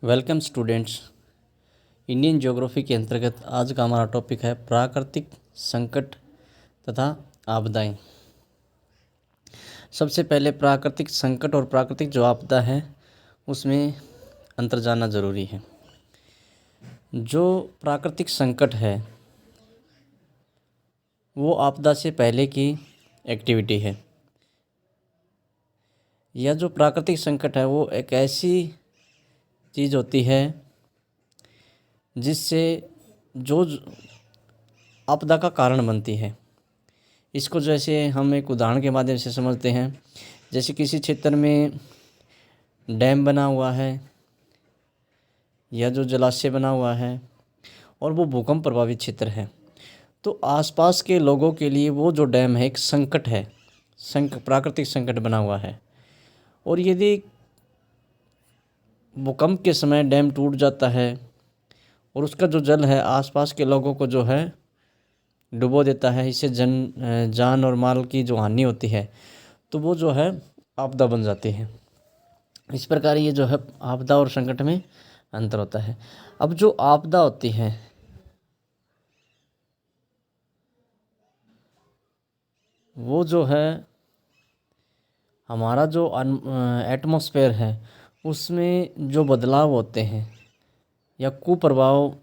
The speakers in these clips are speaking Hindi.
Welcome students. इंडियन ज्योग्राफी के अंतर्गत आज का हमारा टॉपिक है प्राकृतिक संकट तथा आपदाएं। सबसे पहले प्राकृतिक संकट और प्राकृतिक जो आपदा है उसमें अंतर जानना ज़रूरी है। जो प्राकृतिक संकट है वो आपदा से पहले की एक्टिविटी है। यह जो प्राकृतिक संकट है वो एक ऐसी चीज़ होती है जिससे जो आपदा का कारण बनती है। इसको जैसे हम एक उदाहरण के माध्यम से समझते हैं। जैसे किसी क्षेत्र में डैम बना हुआ है या जो जलाशय बना हुआ है और वो भूकंप प्रभावित क्षेत्र है, तो आसपास के लोगों के लिए वो जो डैम है एक संकट है, प्राकृतिक संकट बना हुआ है। और यदि भूकंप के समय डैम टूट जाता है और उसका जो जल है आसपास के लोगों को जो है डुबो देता है, इससे जान और माल की जो हानि होती है तो वो जो है आपदा बन जाती है। इस प्रकार ये जो है आपदा और संकट में अंतर होता है। अब जो आपदा होती है वो जो है हमारा जो एटमॉस्फेयर है उसमें जो बदलाव होते हैं या कुप्रभाव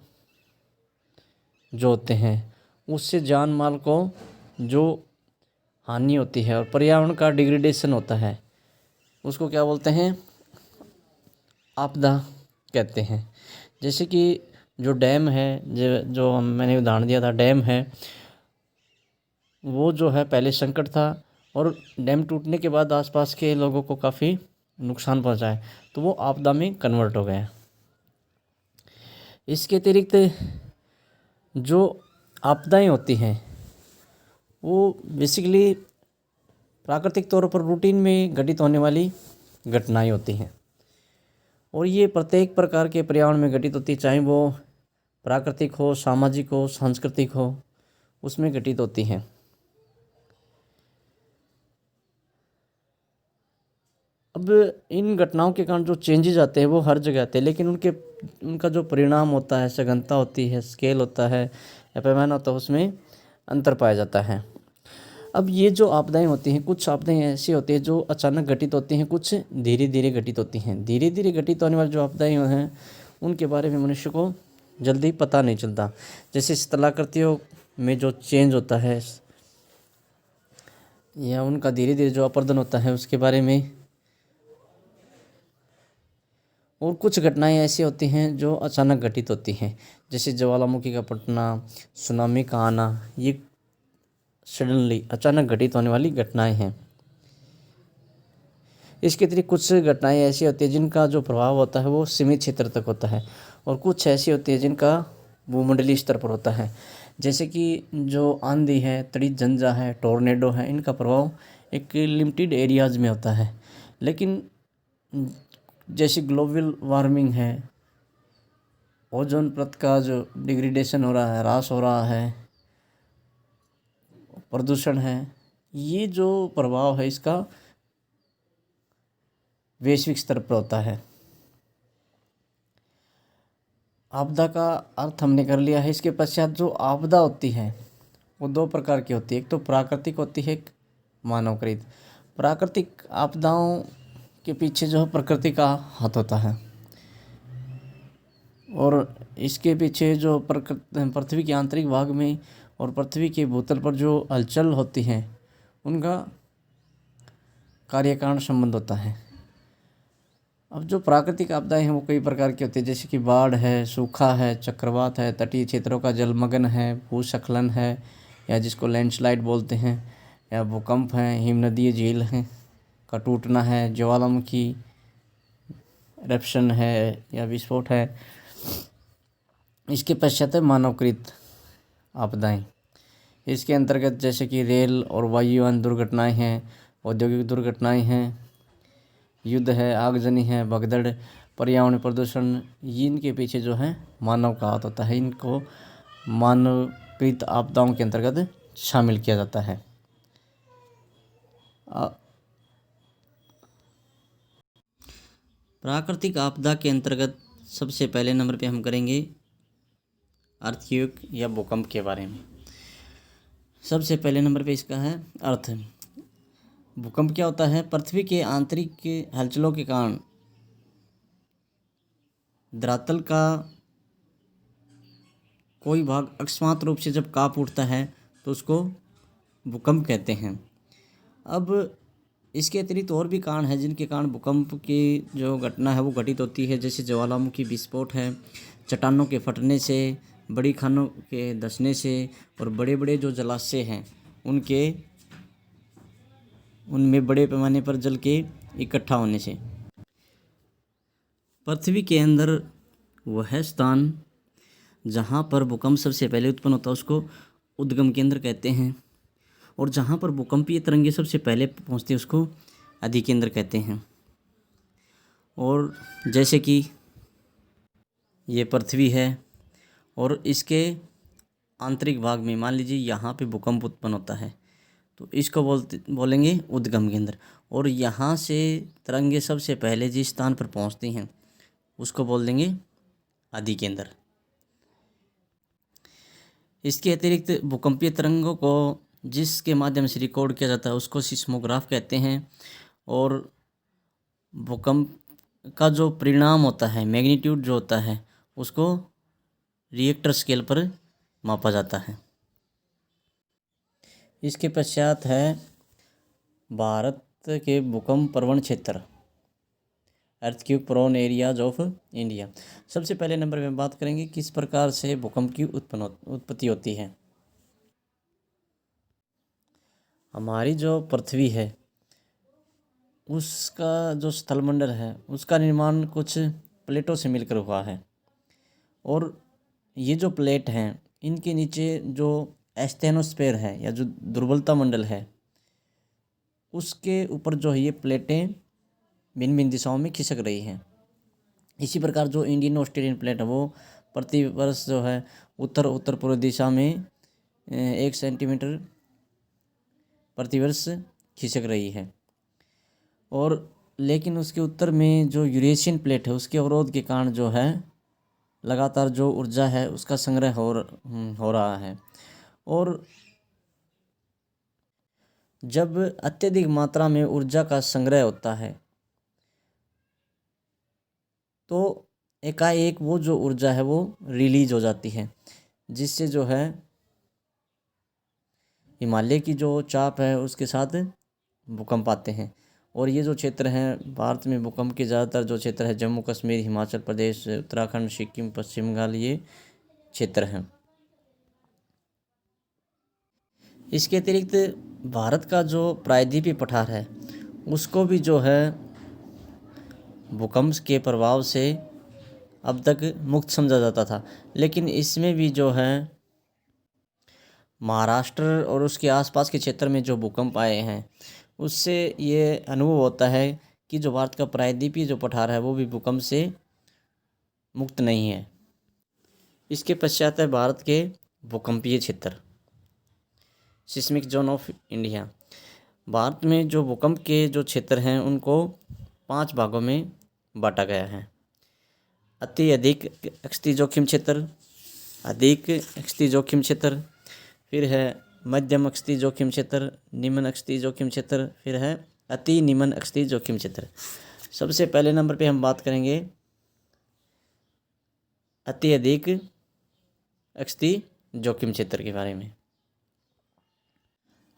जो होते हैं उससे जान माल को जो हानि होती है और पर्यावरण का डिग्रेडेशन होता है उसको क्या बोलते हैं, आपदा कहते हैं। जैसे कि जो डैम है, जो मैंने उदाहरण दिया था, डैम है वो जो है पहले संकट था और डैम टूटने के बाद आसपास के लोगों को काफ़ी नुकसान पहुंचा है, तो वो आपदा में कन्वर्ट हो गया। इसके अतिरिक्त जो आपदाएं होती हैं वो बेसिकली प्राकृतिक तौर पर रूटीन में घटित होने वाली घटनाएं होती हैं और ये प्रत्येक प्रकार के पर्यावरण में घटित होती है, चाहे वो प्राकृतिक हो, सामाजिक हो, सांस्कृतिक हो, उसमें घटित होती हैं। अब इन घटनाओं के कारण जो चेंजेस आते हैं वो हर जगह आते हैं, लेकिन उनका जो परिणाम होता है, सघनता होती है, स्केल होता है या पैमाना होता है, उसमें अंतर पाया जाता है। अब ये जो आपदाएं होती हैं, कुछ आपदाएं ऐसी होती हैं जो अचानक घटित होती हैं, कुछ धीरे धीरे घटित होती हैं। धीरे धीरे घटित होने वाली जो आपदाएं हैं उनके बारे में मनुष्य को जल्दी पता नहीं चलता। जैसे स्थलाकृतियों में जो चेंज होता है या उनका धीरे धीरे जो अपर्दन होता है उसके बारे में। और कुछ घटनाएं ऐसी होती हैं जो अचानक घटित होती हैं, जैसे ज्वालामुखी का फटना, सुनामी का आना, ये सडनली अचानक घटित होने वाली घटनाएं हैं। इसके अतिरिक्त कुछ घटनाएं ऐसी होती हैं जिनका जो प्रभाव होता है वो सीमित क्षेत्र तक होता है और कुछ ऐसी होती है जिनका भूमंडलीय स्तर पर होता है। जैसे कि जो आंधी है, तड़ी झंझा है, टोर्नेडो है, इनका प्रभाव एक लिमिटेड एरियाज़ में होता है। लेकिन जैसे ग्लोबल वार्मिंग है, ओजोन परत का जो डिग्रेडेशन हो रहा है, ह्रास हो रहा है, प्रदूषण है, ये जो प्रभाव है इसका वैश्विक स्तर पर होता है। आपदा का अर्थ हमने कर लिया है। इसके पश्चात जो आपदा होती है वो दो प्रकार की होती है, एक तो प्राकृतिक होती है, एक मानवकृत। प्राकृतिक आपदाओं के पीछे जो है प्रकृति का हाथ होता है और इसके पीछे जो पृथ्वी के आंतरिक भाग में और पृथ्वी के भूतल पर जो हलचल होती है उनका कार्यकारण संबंध होता है। अब जो प्राकृतिक आपदाएं हैं वो कई प्रकार की होती है, जैसे कि बाढ़ है, सूखा है, चक्रवात है, तटीय क्षेत्रों का जलमग्न है, भूस्खलन है या जिसको लैंडस्लाइड बोलते हैं, या भूकंप हैं, हिमनदीय झील हैं का टूटना है, ज्वालामुखी एरप्शन है या विस्फोट है। इसके पश्चात है मानवकृत आपदाएं। इसके अंतर्गत जैसे कि रेल और वायुयान दुर्घटनाएं हैं, औद्योगिक दुर्घटनाएं हैं, युद्ध है, आगजनी है, भगदड़, पर्यावरण प्रदूषण, इनके पीछे जो है मानव का हाथ होता है। इनको मानवकृत आपदाओं के अंतर्गत शामिल किया जाता है। प्राकृतिक आपदा के अंतर्गत सबसे पहले नंबर पे हम करेंगे अर्थक्वेक या भूकंप के बारे में। सबसे पहले नंबर पे इसका है अर्थ। भूकंप क्या होता है? पृथ्वी के आंतरिक के हलचलों के कारण धरातल का कोई भाग अकस्मात रूप से जब कांप उठता है तो उसको भूकंप कहते हैं। अब इसके अतिरिक्त और भी कारण हैं जिनके कारण भूकंप की जो घटना है वो घटित होती है, जैसे ज्वालामुखी विस्फोट है, चट्टानों के फटने से, बड़ी खानों के धंसने से और बड़े बड़े जो जलाशय हैं उनमें बड़े पैमाने पर जल के इकट्ठा होने से। पृथ्वी के अंदर वह स्थान जहाँ पर भूकंप सबसे पहले उत्पन्न होता है उसको उद्गम केंद्र कहते हैं, और जहाँ पर भूकंपीय तरंगें सबसे पहले पहुँचती है उसको अधिकेंद्र कहते हैं। और जैसे कि ये पृथ्वी है और इसके आंतरिक भाग में मान लीजिए यहाँ पे भूकंप उत्पन्न होता है तो इसको बोलेंगे उद्गम केंद्र, और यहाँ से तरंगें सबसे पहले जिस स्थान पर पहुँचती हैं उसको बोल देंगे अधिकेंद्र। इसके अतिरिक्त भूकंपीय तरंगों को जिसके माध्यम से रिकॉर्ड किया जाता है उसको सिस्मोग्राफ कहते हैं, और भूकंप का जो परिणाम होता है, मैग्नीट्यूड जो होता है, उसको रिएक्टर स्केल पर मापा जाता है। इसके पश्चात है भारत के भूकंप प्रवण क्षेत्र, earthquake prone areas of India. सबसे पहले नंबर में बात करेंगे किस प्रकार से भूकंप की उत्पत्ति होती है। हमारी जो पृथ्वी है उसका जो स्थलमंडल है उसका निर्माण कुछ प्लेटों से मिलकर हुआ है, और ये जो प्लेट हैं इनके नीचे जो एस्थेनोस्फेयर है या जो दुर्बलता मंडल है उसके ऊपर जो है ये प्लेटें भिन्न भिन्न दिशाओं में खिसक रही हैं। इसी प्रकार जो इंडियन ऑस्ट्रेलियन प्लेट है वो प्रतिवर्ष जो है उत्तर पूर्व दिशा में 1 सेंटीमीटर प्रतिवर्ष खिसक रही है, और लेकिन उसके उत्तर में जो यूरेशियन प्लेट है उसके अवरोध के कारण जो है लगातार जो ऊर्जा है उसका संग्रह हो रहा है, और जब अत्यधिक मात्रा में ऊर्जा का संग्रह होता है तो एकाएक वो जो ऊर्जा है वो रिलीज हो जाती है, जिससे जो है हिमालय की जो चाप है उसके साथ भूकंप आते हैं। और ये जो क्षेत्र हैं भारत में भूकंप के ज़्यादातर जो क्षेत्र है जम्मू कश्मीर, हिमाचल प्रदेश, उत्तराखंड, सिक्किम, पश्चिम बंगाल, ये क्षेत्र हैं। इसके अतिरिक्त भारत का जो प्रायद्वीपीय पठार है उसको भी जो है भूकंप के प्रभाव से अब तक मुक्त समझा जाता था, लेकिन इसमें भी जो है महाराष्ट्र और उसके आसपास के क्षेत्र में जो भूकंप आए हैं उससे ये अनुभव होता है कि जो भारत का प्रायद्वीपीय जो पठार है वो भी भूकंप से मुक्त नहीं है। इसके पश्चात है भारत के भूकंपीय क्षेत्र, seismic zone of India. Bharat में जो भूकंप के जो क्षेत्र हैं उनको 5 भागों में बांटा गया है। अति अधिक एक्सती जोखिम क्षेत्र, अधिक एक्सती जोखिम क्षेत्र, फिर है मध्यम एक्सती जोखिम क्षेत्र, निम्न एक्सती जोखिम क्षेत्र, फिर है अति निम्न एक्सती जोखिम क्षेत्र। सबसे पहले नंबर पे हम बात करेंगे अति अधिक एक्सती जोखिम क्षेत्र के बारे में।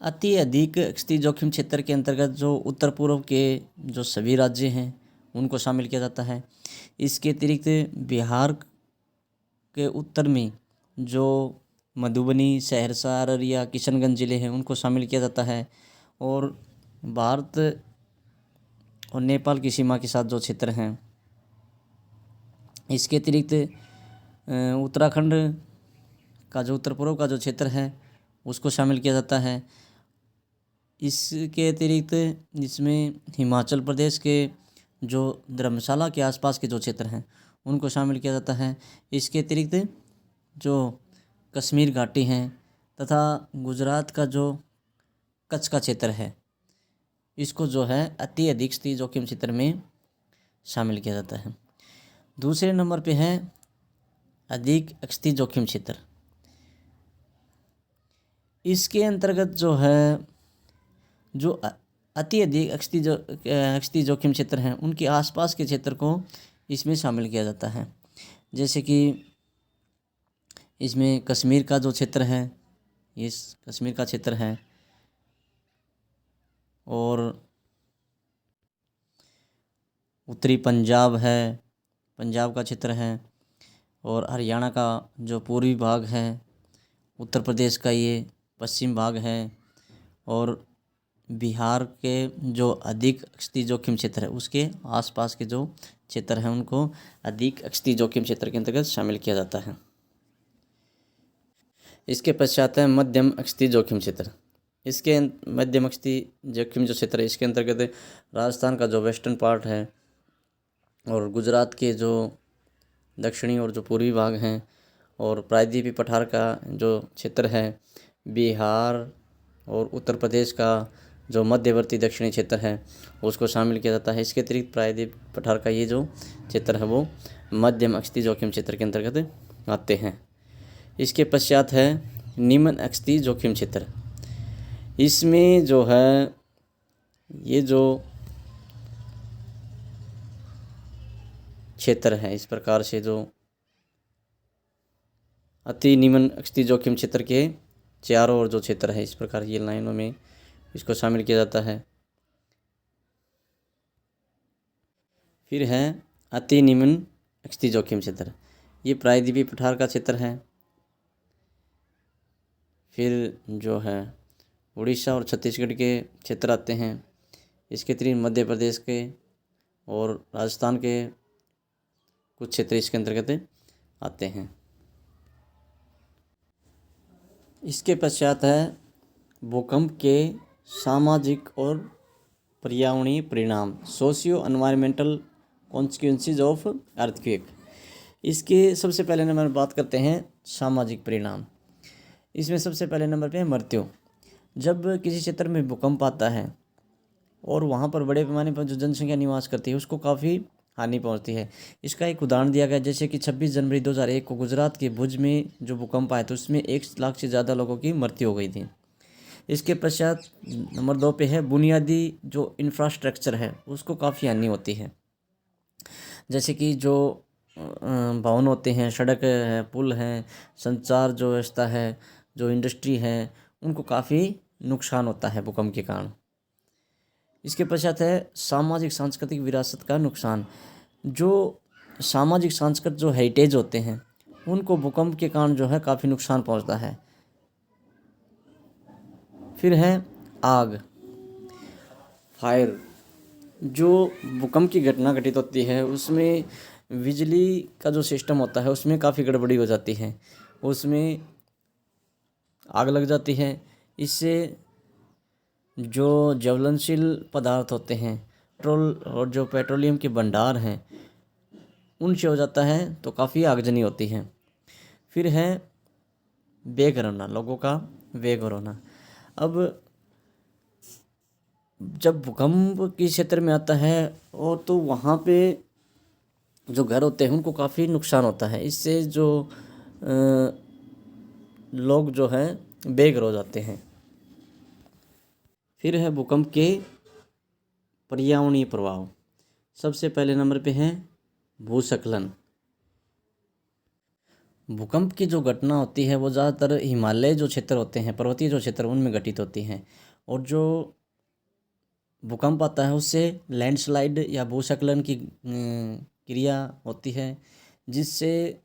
अति अधिक एक्सती जोखिम क्षेत्र के अंतर्गत जो उत्तर पूर्व के जो सभी राज्य हैं उनको शामिल किया जाता है। इसके अतिरिक्त बिहार के उत्तर में जो मधुबनी, सहरसा, अररिया, किशनगंज ज़िले हैं उनको शामिल किया जाता है, और भारत और नेपाल की सीमा के साथ जो क्षेत्र हैं। इसके अतिरिक्त उत्तराखंड का जो उत्तर पूर्व का जो क्षेत्र है उसको शामिल किया जाता है। इसके अतिरिक्त इसमें हिमाचल प्रदेश के जो धर्मशाला के आसपास के जो क्षेत्र हैं उनको शामिल किया जाता है। इसके अतिरिक्त जो कश्मीर घाटी हैं तथा गुजरात का जो कच्छ का क्षेत्र है इसको जो है अति अधिक स्थिति जोखिम क्षेत्र में शामिल किया जाता है। दूसरे नंबर पे है अधिक क्षति जोखिम क्षेत्र। इसके अंतर्गत जो है जो अति अधिक क्षति जोखिम क्षेत्र हैं उनके आसपास के क्षेत्र को इसमें शामिल किया जाता है। जैसे कि इसमें कश्मीर का जो क्षेत्र है, इस कश्मीर का क्षेत्र है, और उत्तरी पंजाब है, पंजाब का क्षेत्र है, और हरियाणा का जो पूर्वी भाग है, उत्तर प्रदेश का ये पश्चिम भाग है, और बिहार के जो अधिक क्षति जोखिम क्षेत्र है उसके आसपास के जो क्षेत्र हैं उनको अधिक क्षति जोखिम क्षेत्र के अंतर्गत शामिल किया जाता है। इसके पश्चात है मध्यम क्षति जोखिम क्षेत्र। इसके मध्यम क्षति जोखिम जो क्षेत्र है इसके अंतर्गत राजस्थान का जो वेस्टर्न पार्ट है और गुजरात के जो दक्षिणी और जो पूर्वी भाग हैं और प्रायद्वीपीय पठार का जो क्षेत्र है, बिहार और उत्तर प्रदेश का जो मध्यवर्ती दक्षिणी क्षेत्र है उसको शामिल किया जाता है। इसके अतिरिक्त प्रायद्वीपीय पठार का ये जो क्षेत्र है वो मध्यम क्षति जोखिम क्षेत्र के अंतर्गत आते हैं। इसके पश्चात है निम्न क्षति जोखिम क्षेत्र। इसमें जो है ये जो क्षेत्र है इस प्रकार से जो अति निम्न क्षति जोखिम क्षेत्र के चारों ओर जो क्षेत्र है इस प्रकार ये लाइनों में इसको शामिल किया जाता है। फिर है अति निम्न क्षति जोखिम क्षेत्र, ये प्रायद्वीपीय पठार का क्षेत्र है। फिर जो है उड़ीसा और छत्तीसगढ़ के क्षेत्र आते हैं। इसके अतिरिक्त मध्य प्रदेश के और राजस्थान के कुछ क्षेत्र इसके अंतर्गत आते हैं। इसके पश्चात है भूकंप के सामाजिक और पर्यावरणीय परिणाम, socio environmental consequences of earthquake. इसके सबसे पहले नंबर पर बात करते हैं सामाजिक परिणाम। इसमें सबसे पहले नंबर पे है मृत्यु। जब किसी क्षेत्र में भूकंप आता है और वहाँ पर बड़े पैमाने पर जो जनसंख्या निवास करती है उसको काफ़ी हानि पहुंचती है। इसका एक उदाहरण दिया गया, जैसे कि 26 जनवरी 2001 को गुजरात के भुज में जो भूकंप आया था उसमें 1 लाख से ज़्यादा लोगों की मृत्यु हो गई थी। इसके पश्चात नंबर 2 पे है बुनियादी जो इंफ्रास्ट्रक्चर है उसको काफ़ी हानि होती है। जैसे कि जो भवन होते हैं, सड़क है, पुल हैं, संचार जो व्यवस्था है, जो इंडस्ट्री है, उनको काफ़ी नुकसान होता है भूकंप के कारण। इसके पश्चात है सामाजिक सांस्कृतिक विरासत का नुकसान। जो सामाजिक सांस्कृतिक जो हेरिटेज होते हैं उनको भूकंप के कारण जो है काफ़ी नुकसान पहुंचता है। फिर है आग, फायर। जो भूकंप की घटना घटित होती है उसमें बिजली का जो सिस्टम होता है उसमें काफ़ी गड़बड़ी हो जाती है, उसमें आग लग जाती है। इससे जो ज्वलनशील पदार्थ होते हैं, पेट्रोल और जो पेट्रोलियम के भंडार हैं उनसे हो जाता है तो काफ़ी आगजनी होती है। फिर है बेघर होना, लोगों का बेघर होना। अब जब भूकंप के क्षेत्र में आता है और तो वहाँ पे जो घर होते हैं उनको काफ़ी नुकसान होता है। इससे जो लोग जो हैं बेघर हो जाते हैं। फिर है भूकंप के पर्यावरणीय प्रभाव। सबसे पहले नंबर पे है भूस्खलन। भूकंप की जो घटना होती है वो ज़्यादातर हिमालय जो क्षेत्र होते हैं, पर्वतीय जो क्षेत्र उनमें घटित होती हैं। और जो भूकंप आता है उससे लैंडस्लाइड या भूस्खलन की क्रिया होती है, जिससे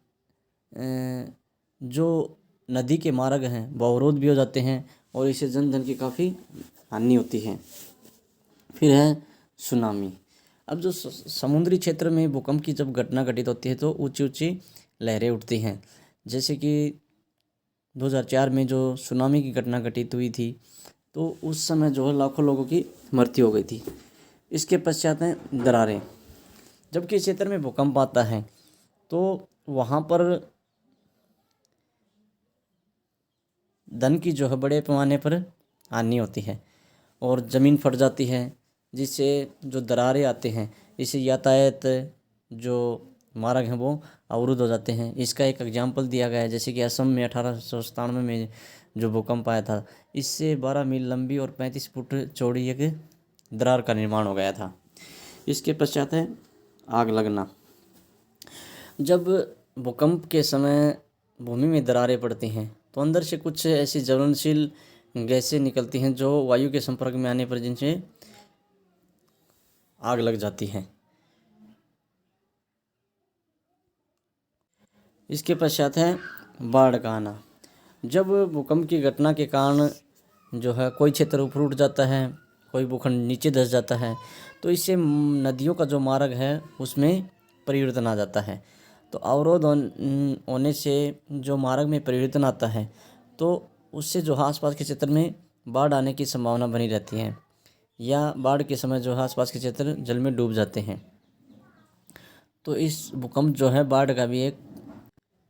जो नदी के मार्ग हैं वो अवरोध भी हो जाते हैं और इससे जनधन की काफ़ी हानि होती है। फिर है सुनामी। अब जो समुद्री क्षेत्र में भूकंप की जब घटना घटित होती है तो ऊंची ऊंची लहरें उठती हैं। जैसे कि 2004 में जो सुनामी की घटना घटित हुई थी तो उस समय जो है लाखों लोगों की मृत्यु हो गई थी। इसके पश्चात हैं दरारें। जब किसी क्षेत्र में भूकंप आता है तो वहाँ पर धन की जो है बड़े पैमाने पर हानि होती है और ज़मीन फट जाती है, जिससे जो दरारें आते हैं इससे यातायात जो मार्ग हैं वो अवरुद्ध हो जाते हैं। इसका एक एग्जाम्पल दिया गया है, जैसे कि असम में 1897 में जो भूकंप आया था, इससे 12 मील लंबी और 35 फुट चौड़ी एक दरार का निर्माण हो गया था। इसके पश्चात है आग लगना। जब भूकंप के समय भूमि में दरारें पड़ती हैं तो अंदर से कुछ ऐसी ज्वलनशील गैसें निकलती हैं जो वायु के संपर्क में आने पर जिनसे आग लग जाती है। इसके पश्चात है बाढ़ का आना। जब भूकंप की घटना के कारण जो है कोई क्षेत्र ऊपर उठ जाता है, कोई भूखंड नीचे धंस जाता है, तो इससे नदियों का जो मार्ग है उसमें परिवर्तन आ जाता है। तो अवरोध होने से जो मार्ग में परिवर्तन आता है तो उससे जो आसपास के क्षेत्र में बाढ़ आने की संभावना बनी रहती है, या बाढ़ के समय जो आसपास के क्षेत्र जल में डूब जाते हैं। तो इस भूकंप जो है बाढ़ का भी एक।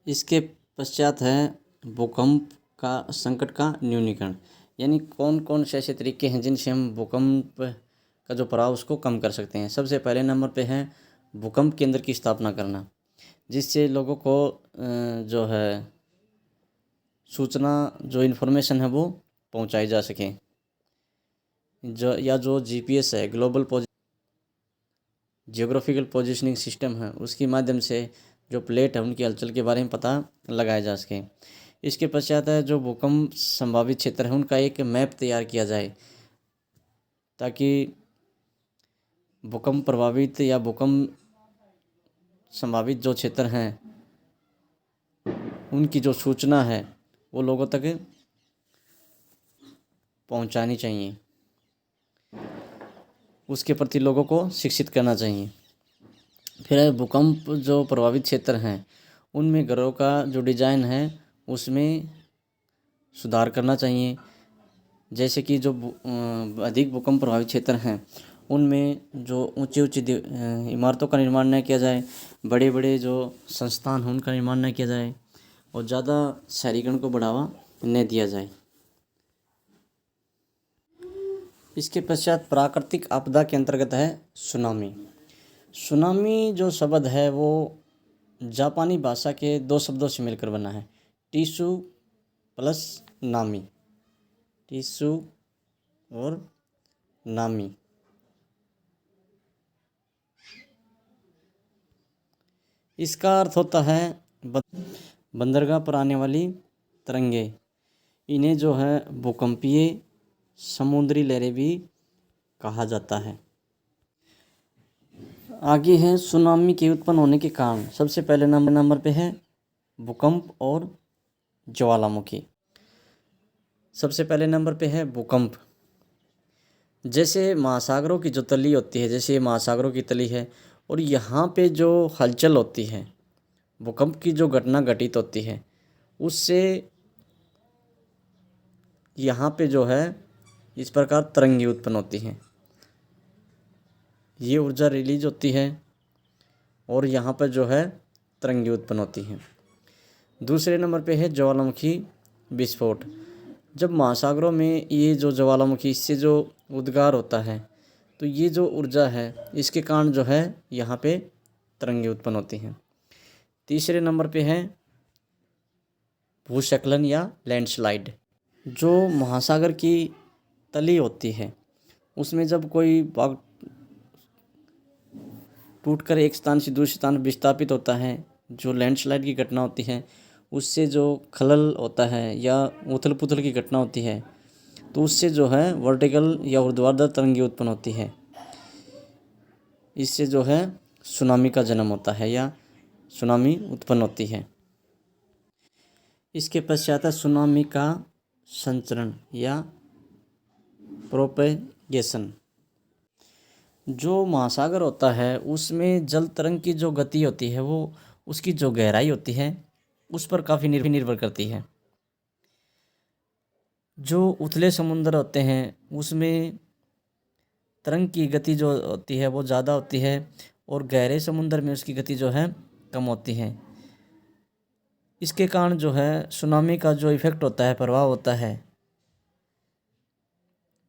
इसके पश्चात है भूकंप का संकट का न्यूनीकरण, यानी कौन कौन से ऐसे तरीके हैं जिनसे हम भूकंप का जो प्रभाव उसको कम कर सकते हैं। सबसे पहले नंबर पे है भूकंप केंद्र की स्थापना करना, जिससे लोगों को जो है सूचना, जो इन्फॉर्मेशन है वो पहुंचाई जा सके। जो जीपीएस है, ग्लोबल जियोग्राफिकल पोजीशनिंग सिस्टम है, उसके माध्यम से जो प्लेट है उनकी हलचल के बारे में पता लगाया जा सके। इसके पश्चात है जो भूकंप संभावित क्षेत्र है उनका एक मैप तैयार किया जाए, ताकि भूकंप प्रभावित या भूकंप संभावित जो क्षेत्र हैं उनकी जो सूचना है वो लोगों तक पहुंचानी चाहिए, उसके प्रति लोगों को शिक्षित करना चाहिए। फिर भूकंप जो प्रभावित क्षेत्र हैं उनमें घरों का जो डिज़ाइन है उसमें सुधार करना चाहिए। जैसे कि जो अधिक भूकंप प्रभावित क्षेत्र हैं उनमें जो ऊंची ऊंची इमारतों का निर्माण न किया जाए, बड़े बड़े जो संस्थान हैं उनका निर्माण न किया जाए, और ज़्यादा शहरीकरण को बढ़ावा न दिया जाए। इसके पश्चात प्राकृतिक आपदा के अंतर्गत है सुनामी। सुनामी जो शब्द है वो जापानी भाषा के दो शब्दों से मिलकर बना है, टीसू प्लस नामी, टीसू और नामी। इसका अर्थ होता है बंदरगाह पर आने वाली तरंगे। इन्हें जो है भूकंपीय समुद्री लहरें भी कहा जाता है। आगे है सुनामी के उत्पन्न होने के कारण। सबसे पहले नंबर पे है भूकंप और ज्वालामुखी। सबसे पहले नंबर पे है भूकंप। जैसे महासागरों की जो तली होती है, जैसे ये महासागरों की तली है और यहाँ पे जो हलचल होती है, भूकंप की जो घटना घटित होती है, उससे यहाँ पे जो है इस प्रकार तरंगे उत्पन्न होती हैं। ये ऊर्जा रिलीज होती है और यहाँ पर जो है तरंगे उत्पन्न होती हैं। दूसरे नंबर पे है ज्वालामुखी विस्फोट। जब महासागरों में ये जो ज्वालामुखी, इससे जो उद्गार होता है, तो ये जो ऊर्जा है इसके कारण जो है यहाँ पे तरंगे उत्पन्न होती हैं। तीसरे नंबर पे है भूस्खलन या लैंडस्लाइड। जो महासागर की तली होती है उसमें जब कोई भाग टूटकर एक स्थान से दूसरे स्थान विस्थापित होता है, जो लैंडस्लाइड की घटना होती है, उससे जो खलल होता है या उथल पुथल की घटना होती है, तो उससे जो है वर्टिकल या ऊर्ध्वाधर तरंगे उत्पन्न होती है। इससे जो है सुनामी का जन्म होता है या सुनामी उत्पन्न होती है। इसके पश्चात सुनामी का संचरण या प्रोपेगेशन। जो महासागर होता है उसमें जल तरंग की जो गति होती है वो उसकी जो गहराई होती है उस पर काफ़ी निर्भर करती है। जो उथले समुद्र होते हैं उसमें तरंग की गति जो होती है वो ज़्यादा होती है और गहरे समुद्र में उसकी गति जो है कम होती है। इसके कारण जो है सुनामी का जो इफ़ेक्ट होता है, प्रभाव होता है,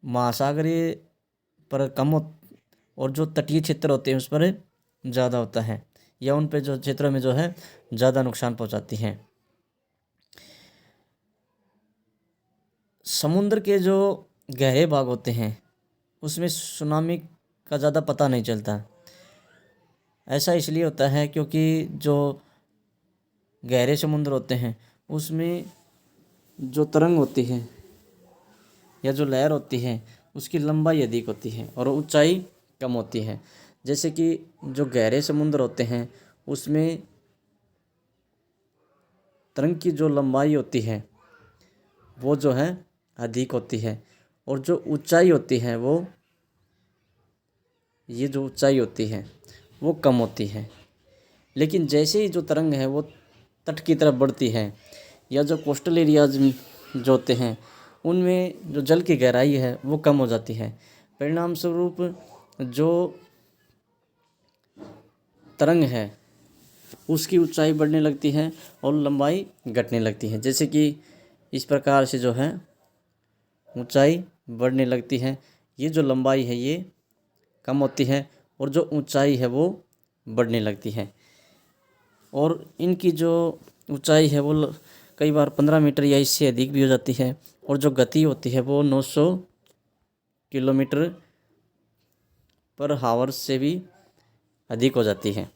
महासागरीय पर कम और जो तटीय क्षेत्र होते हैं उस पर ज़्यादा होता है। या उन पे जो क्षेत्रों में जो है ज़्यादा नुकसान पहुंचाती हैं। समुद्र के जो गहरे भाग होते हैं उसमें सुनामी का ज़्यादा पता नहीं चलता। ऐसा इसलिए होता है क्योंकि जो गहरे समुद्र होते हैं उसमें जो तरंग होती है या जो लहर होती है उसकी लंबाई अधिक होती है और ऊंचाई कम होती है। जैसे कि जो गहरे समुद्र होते हैं उसमें तरंग की जो लंबाई होती है वो जो है अधिक होती है और जो ऊंचाई होती है ये जो ऊंचाई होती है वो कम होती है। लेकिन जैसे ही जो तरंग है वो तट की तरफ बढ़ती है या जो कोस्टल एरियाज जो होते हैं उनमें जो जल की गहराई है वो कम हो जाती है। परिणाम स्वरूप जो तरंग है उसकी ऊंचाई बढ़ने लगती है और लंबाई घटने लगती है। जैसे कि इस प्रकार से जो है ऊंचाई बढ़ने लगती है, ये जो लंबाई है ये कम होती है और जो ऊंचाई है वो बढ़ने लगती है। और इनकी जो ऊंचाई है वो कई बार 15 मीटर या इससे अधिक भी हो जाती है और जो गति होती है वो 900 किलोमीटर पर हावर से भी अधिक हो जाती है।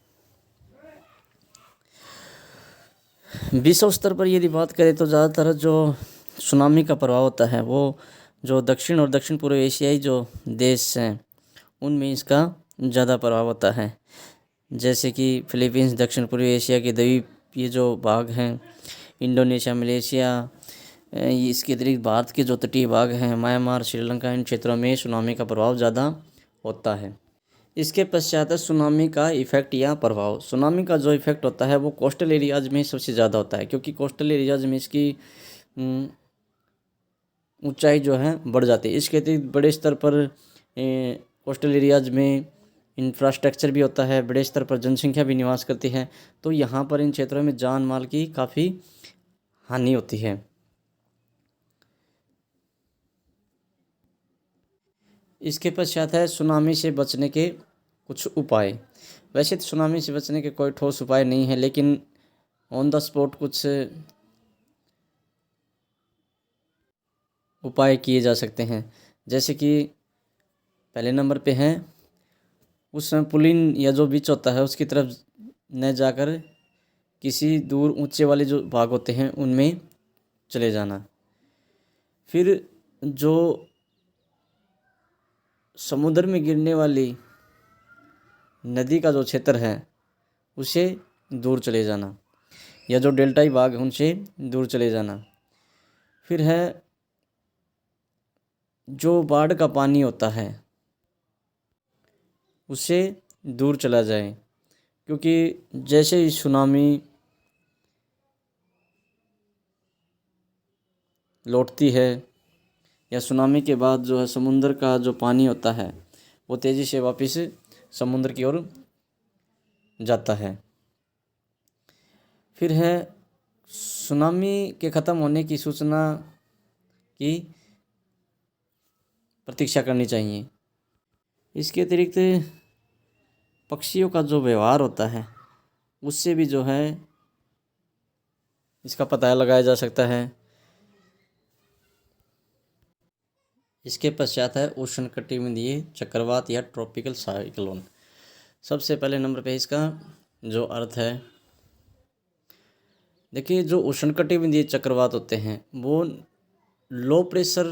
विश्व स्तर पर यदि बात करें तो ज़्यादातर जो सुनामी का प्रभाव होता है वो जो दक्षिण और दक्षिण पूर्व एशियाई जो देश हैं उनमें इसका ज़्यादा प्रभाव होता है। जैसे कि फिलीपींस, दक्षिण पूर्व एशिया के द्वीप, ये जो भाग हैं, इंडोनेशिया, मलेशिया, इसके अतिरिक्त भारत के जो तटीय भाग हैं, म्यांमार, श्रीलंका, इन क्षेत्रों में सुनामी का प्रभाव ज़्यादा होता है। इसके पश्चात है सुनामी का इफ़ेक्ट या प्रभाव। सुनामी का जो इफ़ेक्ट होता है वो कोस्टल एरियाज में सबसे ज़्यादा होता है क्योंकि कोस्टल एरियाज में इसकी ऊंचाई जो है बढ़ जाती है। इसके अतिरिक्त बड़े स्तर पर कोस्टल एरियाज में इंफ्रास्ट्रक्चर भी होता है, बड़े स्तर पर जनसंख्या भी निवास करती है, तो यहाँ पर इन क्षेत्रों में जान माल की काफ़ी हानि होती है। इसके पश्चात है सुनामी से बचने के कुछ उपाय। वैसे तो सुनामी से बचने के कोई ठोस उपाय नहीं है, लेकिन ऑन द स्पॉट कुछ उपाय किए जा सकते हैं। जैसे कि पहले नंबर पे हैं उस समय पुलिन या जो बीच होता है उसकी तरफ न जाकर किसी दूर ऊंचे वाले जो भाग होते हैं उनमें चले जाना। फिर जो समुद्र में गिरने वाली नदी का जो क्षेत्र है उसे दूर चले जाना या जो डेल्टाई भाग है उनसे दूर चले जाना। फिर है जो बाढ़ का पानी होता है उससे दूर चला जाए क्योंकि जैसे ही सुनामी लौटती है या सुनामी के बाद जो है समुद्र का जो पानी होता है वो तेज़ी से वापस समुद्र की ओर जाता है। फिर है सुनामी के ख़त्म होने की सूचना की प्रतीक्षा करनी चाहिए। इसके अतिरिक्त पक्षियों का जो व्यवहार होता है उससे भी जो है इसका पता लगाया जा सकता है। इसके पश्चात है उष्णकटिबंधीय चक्रवात या ट्रॉपिकल साइक्लोन। सबसे पहले नंबर पे इसका जो अर्थ है, देखिए जो उष्णकटिबंधीय चक्रवात होते हैं वो लो प्रेशर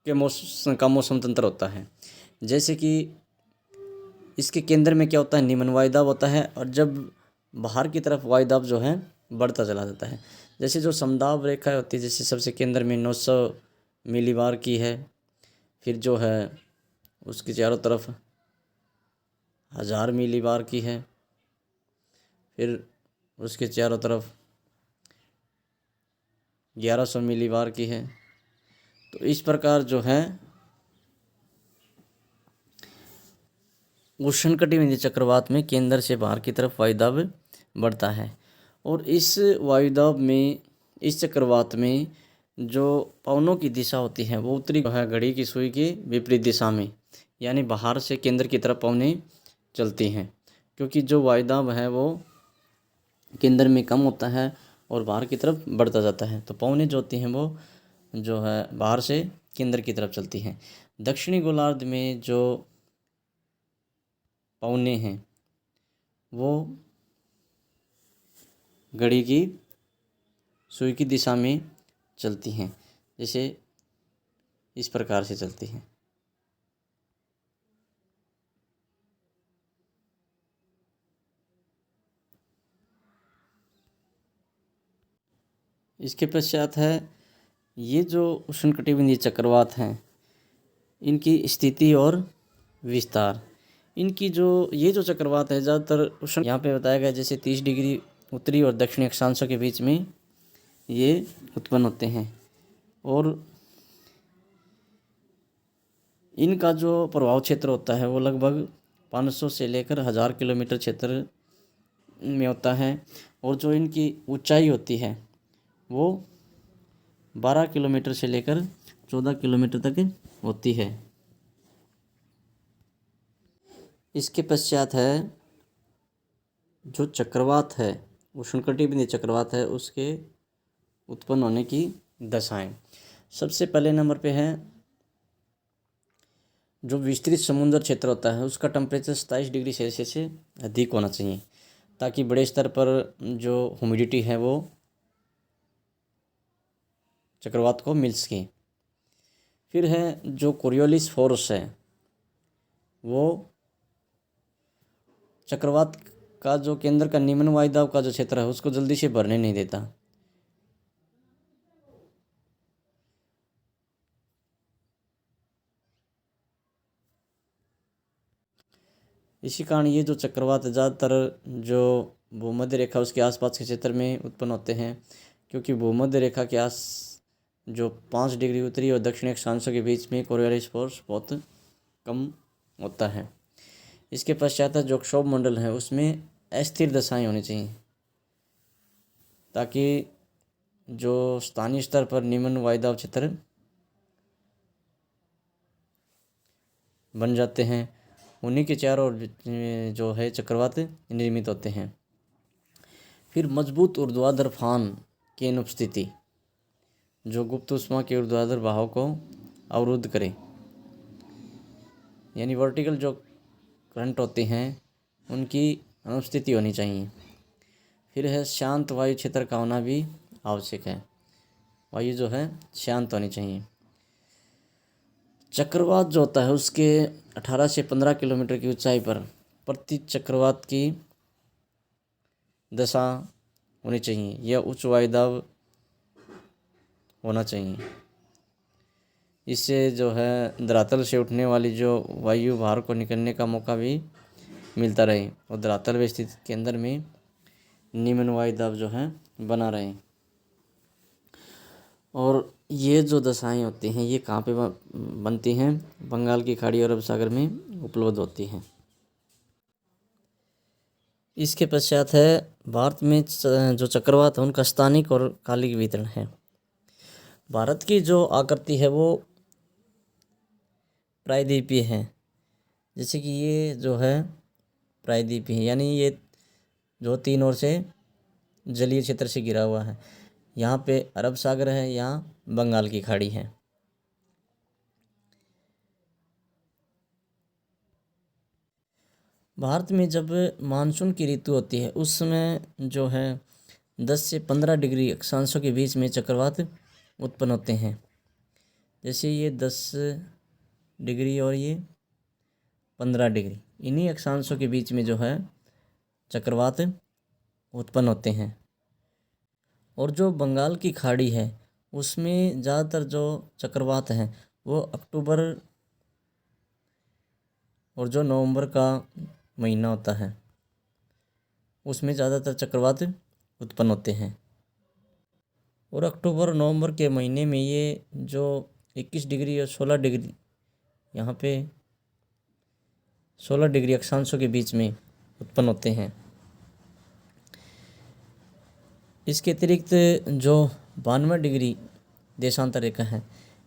के मौसम तंत्र होता है। जैसे कि इसके केंद्र में क्या होता है, निम्न वायुदाब होता है और जब बाहर की तरफ वायुदाब जो है बढ़ता चला जाता है। जैसे जो समदाब रेखा होती है, जैसे सबसे केंद्र में 900 मिलीबार की है, फिर जो है उसके चारों तरफ 1000 मिलीबार की है, फिर उसके चारों तरफ 1100 मिलीबार की है। तो इस प्रकार जो है उष्णकटिबंधीय चक्रवात में केंद्र से बाहर की तरफ वायुदाब बढ़ता है और इस वायुदाब में, इस चक्रवात में जो पवनों की दिशा होती है वो उत्तरी है घड़ी की सुई की विपरीत दिशा में, यानी बाहर से केंद्र की तरफ पवनें चलती हैं, क्योंकि जो वायुदाब है वो केंद्र में कम होता है और बाहर की तरफ बढ़ता जाता है। तो पवनें जो होती हैं वो जो है बाहर से केंद्र की तरफ चलती हैं। दक्षिणी गोलार्ध में जो पवनें हैं वो घड़ी की सुई की दिशा में चलती हैं, जैसे इस प्रकार से चलती हैं। इसके पश्चात है ये जो उष्णकटिबंधीय चक्रवात हैं, इनकी स्थिति और विस्तार। इनकी जो ये जो चक्रवात है ज़्यादातर उष्ण, यहाँ पे बताया गया जैसे 30 डिग्री उत्तरी और दक्षिणी अक्षांशों के बीच में ये उत्पन्न होते हैं, और इनका जो प्रभाव क्षेत्र होता है वो लगभग 500 से लेकर 1000 किलोमीटर क्षेत्र में होता है, और जो इनकी ऊंचाई होती है वो 12 किलोमीटर से लेकर 14 किलोमीटर तक होती है। इसके पश्चात है जो चक्रवात है, उष्णकटिबंधीय चक्रवात है, उसके उत्पन्न होने की दशाएं। सबसे पहले नंबर पे है जो विस्तृत समुद्र क्षेत्र होता है उसका टेम्परेचर 27 डिग्री सेल्सियस से अधिक होना चाहिए, ताकि बड़े स्तर पर जो ह्यूमिडिटी है वो चक्रवात को मिल सके। फिर है जो कोरियोलिस फोर्स है वो चक्रवात का जो केंद्र का निम्न वायुदाब का जो क्षेत्र है उसको जल्दी से भरने नहीं देता। इसी कारण ये जो चक्रवात ज़्यादातर जो भूमध्य रेखा उसके आसपास के क्षेत्र में उत्पन्न होते हैं, क्योंकि भूमध्य रेखा के आस जो 5 डिग्री उत्तरी और दक्षिणी अक्षांशों के बीच में कोरियोलिस फोर्स बहुत कम होता है। इसके पश्चात जो क्षोभ मंडल है उसमें अस्थिर दशाएं होनी चाहिए, ताकि जो स्थानीय स्तर पर निम्न वायुदाब क्षेत्र बन जाते हैं, उन्हीं के चारों ओर जो है चक्रवात निर्मित होते हैं। फिर मजबूत ऊर्ध्वाधर फान की अनुपस्थिति जो गुप्त उष्मा के ऊर्ध्वाधर बहाव को अवरुद्ध करे, यानी वर्टिकल जो करंट होते हैं उनकी अनुपस्थिति होनी चाहिए। फिर है शांत वायु क्षेत्र का होना भी आवश्यक है, वायु जो है शांत होनी चाहिए। चक्रवात जो होता है उसके 18 से 15 किलोमीटर की ऊंचाई पर प्रति चक्रवात की दशा होनी चाहिए या उच्च वायुदाब होना चाहिए। इससे जो है धरातल से उठने वाली जो वायु बाहर को निकलने का मौका भी मिलता रहे, और धरातल में स्थित केंद्र में निम्न वायुदाब जो है बना रहे। और ये जो दशाएं होती हैं ये कहाँ पे बनती हैं? बंगाल की खाड़ी और अरब सागर में उपलब्ध होती हैं। इसके पश्चात है भारत में जो चक्रवात है उनका स्थानिक और कालिक वितरण है। भारत की जो आकृति है वो प्रायद्वीपीय है, जैसे कि ये जो है प्रायद्वीपीय है, यानी ये जो 3 ओर से जलीय क्षेत्र से घिरा हुआ है। यहाँ पे अरब सागर है, यहाँ बंगाल की खाड़ी है। भारत में जब मानसून की ऋतु होती है उस समय जो है 10 से 15 डिग्री अक्षांशों के बीच में चक्रवात उत्पन्न होते हैं। जैसे ये 10 डिग्री और ये 15 डिग्री, इन्हीं अक्षांशों के बीच में जो है चक्रवात उत्पन्न होते हैं। और जो बंगाल की खाड़ी है उसमें ज़्यादातर जो चक्रवात हैं वो अक्टूबर और जो नवंबर का महीना होता है उसमें ज़्यादातर चक्रवात उत्पन्न होते हैं। और अक्टूबर और नवंबर के महीने में ये जो 21 डिग्री और 16 डिग्री, यहाँ पे 16 डिग्री अक्षांशों के बीच में उत्पन्न होते हैं। इसके अतिरिक्त जो 92 डिग्री देशांतर रेखा है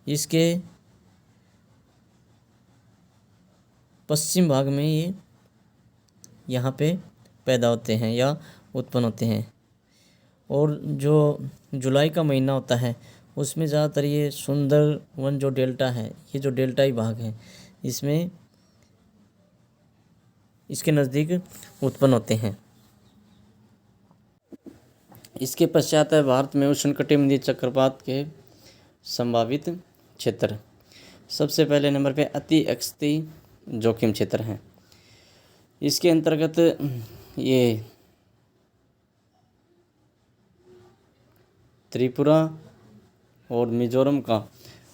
इसके पश्चिम भाग में ये यहाँ पे पैदा होते हैं या उत्पन्न होते हैं। और जो जुलाई का महीना होता है उसमें ज़्यादातर ये सुंदरवन जो डेल्टा है, ये जो डेल्टाई भाग है, इसमें इसके नज़दीक उत्पन्न होते हैं। इसके पश्चात है भारत में उष्णकटिबंधीय चक्रवात के संभावित क्षेत्र। सबसे पहले नंबर पे अति एक्सती जोखिम क्षेत्र हैं। इसके अंतर्गत ये त्रिपुरा और मिजोरम का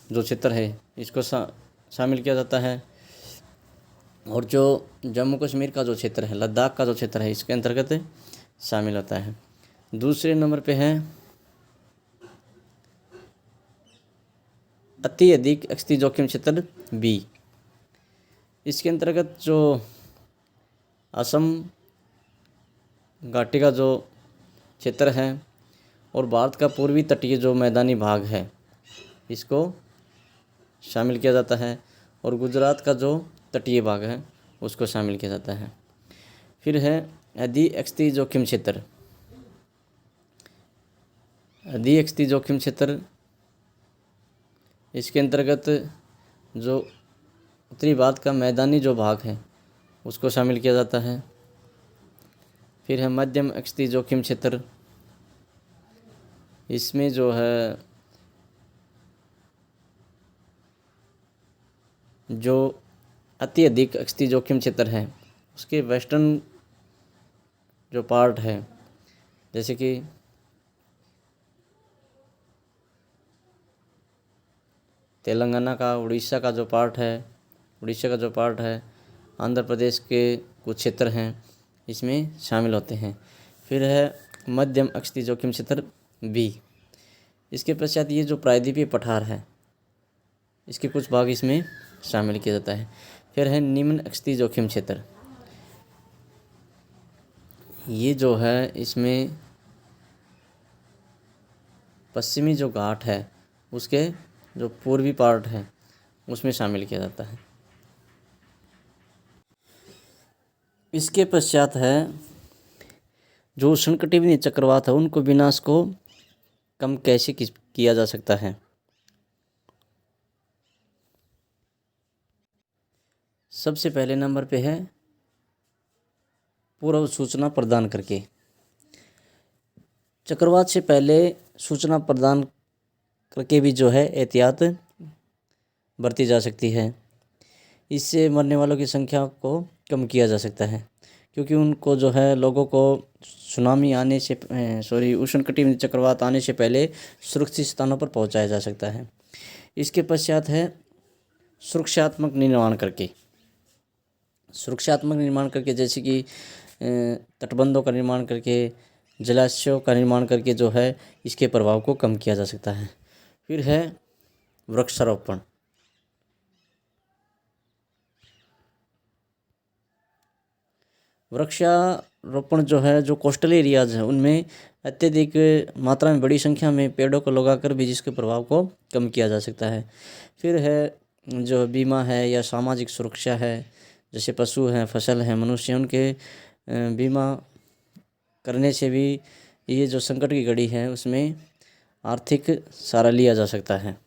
जो क्षेत्र है इसको शामिल किया जाता है। और जो जम्मू कश्मीर का जो क्षेत्र है, लद्दाख का जो क्षेत्र है, इसके अंतर्गत शामिल होता है। दूसरे नंबर पे है अति अधिक एक्सती जोखिम क्षेत्र बी। इसके अंतर्गत जो असम घाटी का जो क्षेत्र है और भारत का पूर्वी तटीय जो मैदानी भाग है, इसको शामिल किया जाता है। और गुजरात का जो तटीय भाग है उसको शामिल किया जाता है। फिर है अधिक एक्सती जोखिम क्षेत्र। अधिक एक्सती जोखिम क्षेत्र, इसके अंतर्गत जो उत्तरी भारत का मैदानी जो भाग है उसको शामिल किया जाता है। फिर है मध्यम एक्सती जोखिम क्षेत्र। इसमें जो है जो अति अधिक एक्सती जोखिम क्षेत्र है उसके वेस्टर्न जो पार्ट है, जैसे कि तेलंगाना का, उड़ीसा का जो पार्ट है, आंध्र प्रदेश के कुछ क्षेत्र हैं, इसमें शामिल होते हैं। फिर है मध्यम एक्सती जोखिम क्षेत्र बी। इसके पश्चात ये जो प्रायद्वीपीय पठार है, इसके कुछ भाग इसमें शामिल किया जाता है। फिर है निम्न एक्सती जोखिम क्षेत्र। ये जो है इसमें पश्चिमी जो घाट है उसके जो पूर्वी पार्ट है उसमें शामिल किया जाता है। इसके पश्चात है जो उष्णकटिबंधीय चक्रवात है उनको विनाश को कम कैसे किया जा सकता है। सबसे पहले नंबर पे है पूर्व सूचना प्रदान करके। चक्रवात से पहले सूचना प्रदान करके भी जो है एहतियात बरती जा सकती है। इससे मरने वालों की संख्या को कम किया जा सकता है, क्योंकि उनको जो है लोगों को सुनामी आने से उष्णकटिबंधीय चक्रवात आने से पहले सुरक्षित स्थानों पर पहुंचाया जा सकता है। इसके पश्चात है सुरक्षात्मक निर्माण करके। जैसे कि तटबंधों का निर्माण करके, जलाशयों का निर्माण करके जो है इसके प्रभाव को कम किया जा सकता है। फिर है वृक्षारोपण। वृक्षारोपण जो है, जो कोस्टल एरियाज हैं उनमें अत्यधिक मात्रा में बड़ी संख्या में पेड़ों को लगाकर भी जिसके प्रभाव को कम किया जा सकता है। फिर है जो बीमा है या सामाजिक सुरक्षा है, जैसे पशु हैं, फसल हैं, मनुष्य हैं, उनके बीमा करने से भी ये जो संकट की घड़ी है उसमें आर्थिक सहारा लिया जा सकता है।